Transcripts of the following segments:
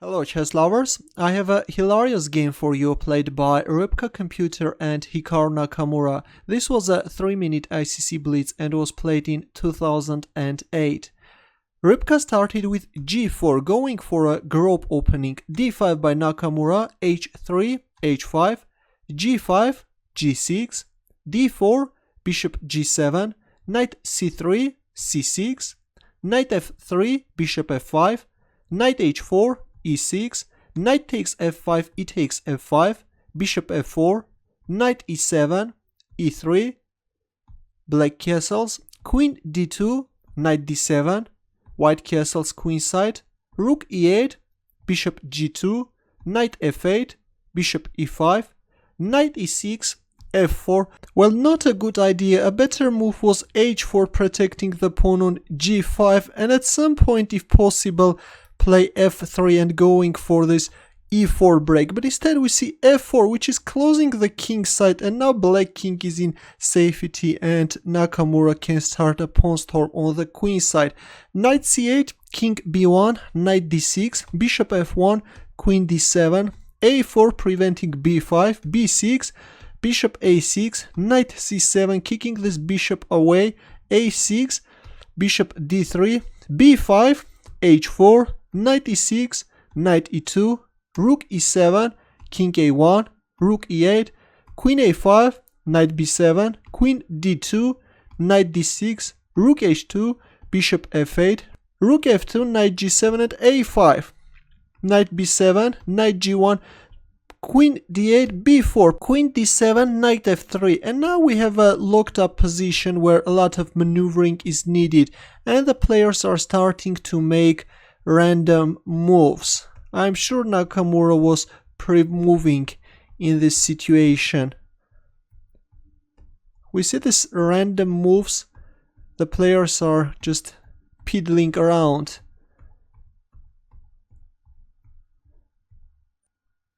Hello chess lovers, I have a hilarious game for you played by Rybka Computer and Hikaru Nakamura. This was a 3-minute ICC blitz and was played in 2008. Rybka started with g4, going for a Grob opening, d5 by Nakamura, h3, h5, g5, g6, d4, bishop g7, knight c3, c6, knight f3, bishop f5, knight h4, e6, knight takes f5, e takes f5, bishop f4, knight e7, e3, black castles, queen d2, knight d7, white castles queenside, rook e8, bishop g2, knight f8, bishop e5, knight e6, f4. Well, not a good idea. A better move was h4, protecting the pawn on g5, and at some point, if possible, play f3 and going for this e4 break. But instead we see f4, which is closing the king side, and now black king is in safety and Nakamura can start a pawn storm on the queen side. Knight c8, king b1, knight d6, bishop f1, queen d7, a4 preventing b5, b6, bishop a6, knight c7 kicking this bishop away, a6, bishop d3, b5, h4, knight e6, knight e2, rook e7, king a1, rook e8, queen a5, knight b7, queen d2, knight d6, rook h2, bishop f8, rook f2, knight g7 and a5, knight b7, knight g1, queen d8, b4, queen d7, knight f3, and now we have a locked up position where a lot of maneuvering is needed and the players are starting to make random moves. I'm sure Nakamura was pre-moving in this situation. We see these random moves, the players are just piddling around.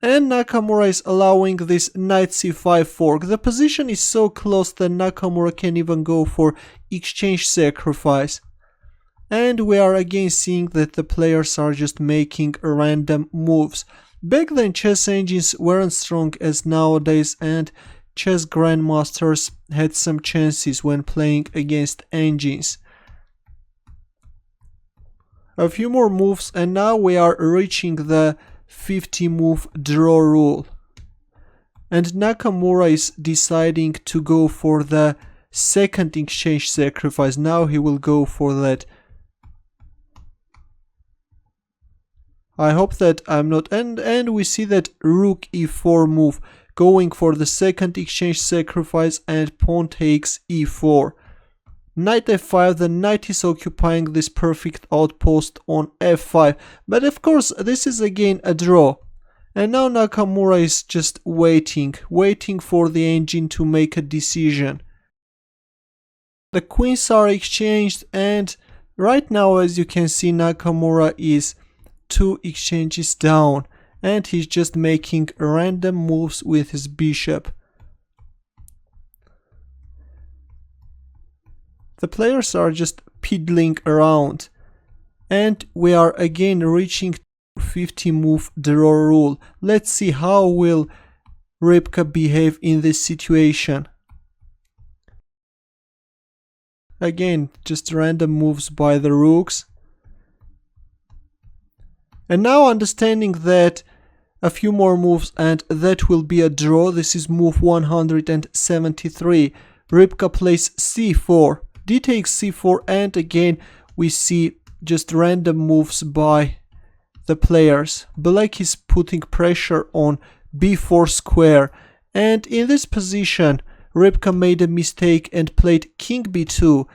And Nakamura is allowing this knight c5 fork. The position is so close that Nakamura can even go for exchange sacrifice. And we are again seeing that the players are just making random moves. Back then chess engines weren't strong as nowadays, and chess grandmasters had some chances when playing against engines. A few more moves and now we are reaching the 50 move draw rule. And Nakamura is deciding to go for the second exchange sacrifice. Now he will go for that. I hope that I'm not, and we see that rook e4 move, going for the second exchange sacrifice, and pawn takes e4. Knight f5, the knight is occupying this perfect outpost on f5, but of course this is again a draw. And now Nakamura is just waiting for the engine to make a decision. The queens are exchanged, and right now, as you can see, Nakamura is 2 exchanges down and he's just making random moves with his bishop. The players are just piddling around and we are again reaching 50 move draw rule. Let's see how will Rybka behave in this situation. Again, just random moves by the rooks. And now understanding that a few more moves and that will be a draw. This is move 173. Rybka plays c4, d takes c4, and again we see just random moves by the players. Black is putting pressure on b4 square, and in this position Rybka made a mistake and played king b2.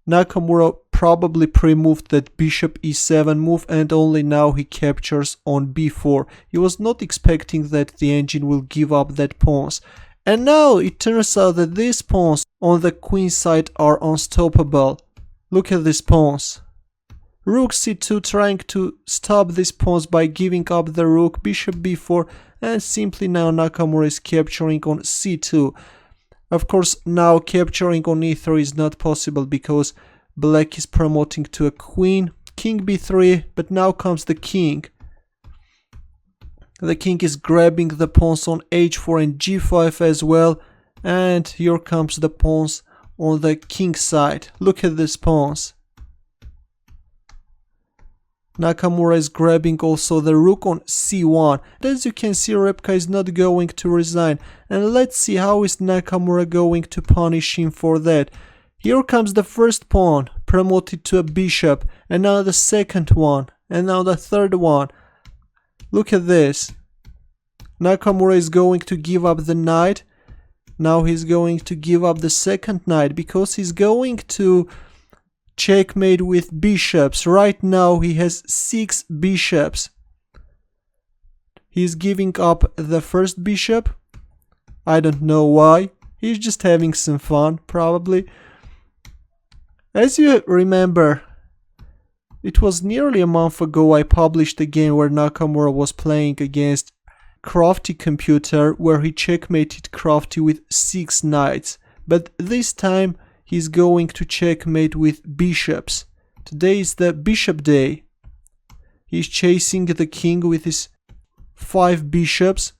Nakamura probably pre-moved that bishop e7 move, and only now he captures on b4. He was not expecting that the engine will give up that pawns. And now it turns out that these pawns on the queen side are unstoppable. Look at these pawns. Rook c2 trying to stop these pawns by giving up the rook, bishop b4, and simply now Nakamura is capturing on c2. Of course, now capturing on e3 is not possible because black is promoting to a queen, king b3, but now comes the king. The king is grabbing the pawns on h4 and g5 as well. And here comes the pawns on the king side. Look at these pawns. Nakamura is grabbing also the rook on c1. As you can see, Rybka is not going to resign. And let's see how is Nakamura going to punish him for that. Here comes the first pawn, promoted to a bishop. And now the second one. And now the third one. Look at this. Nakamura is going to give up the knight. Now he's going to give up the second knight because he's going to checkmate with bishops. Right now he has 6 bishops. He's giving up the first bishop. I don't know why. He's just having some fun, probably. As you remember, it was nearly a month ago I published a game where Nakamura was playing against Crafty Computer, where he checkmated Crafty with 6 knights. But this time he's going to checkmate with bishops. Today is the bishop day. He's chasing the king with his 5 bishops.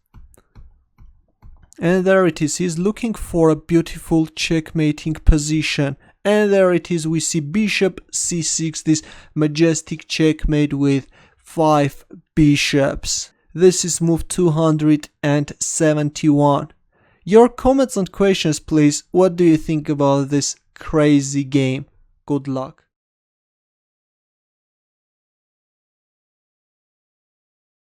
And there it is. He's looking for a beautiful checkmating position. And there it is. We see bishop c6, this majestic checkmate with 5 bishops. This is move 271. Your comments and questions, please. What do you think about this crazy game? Good luck.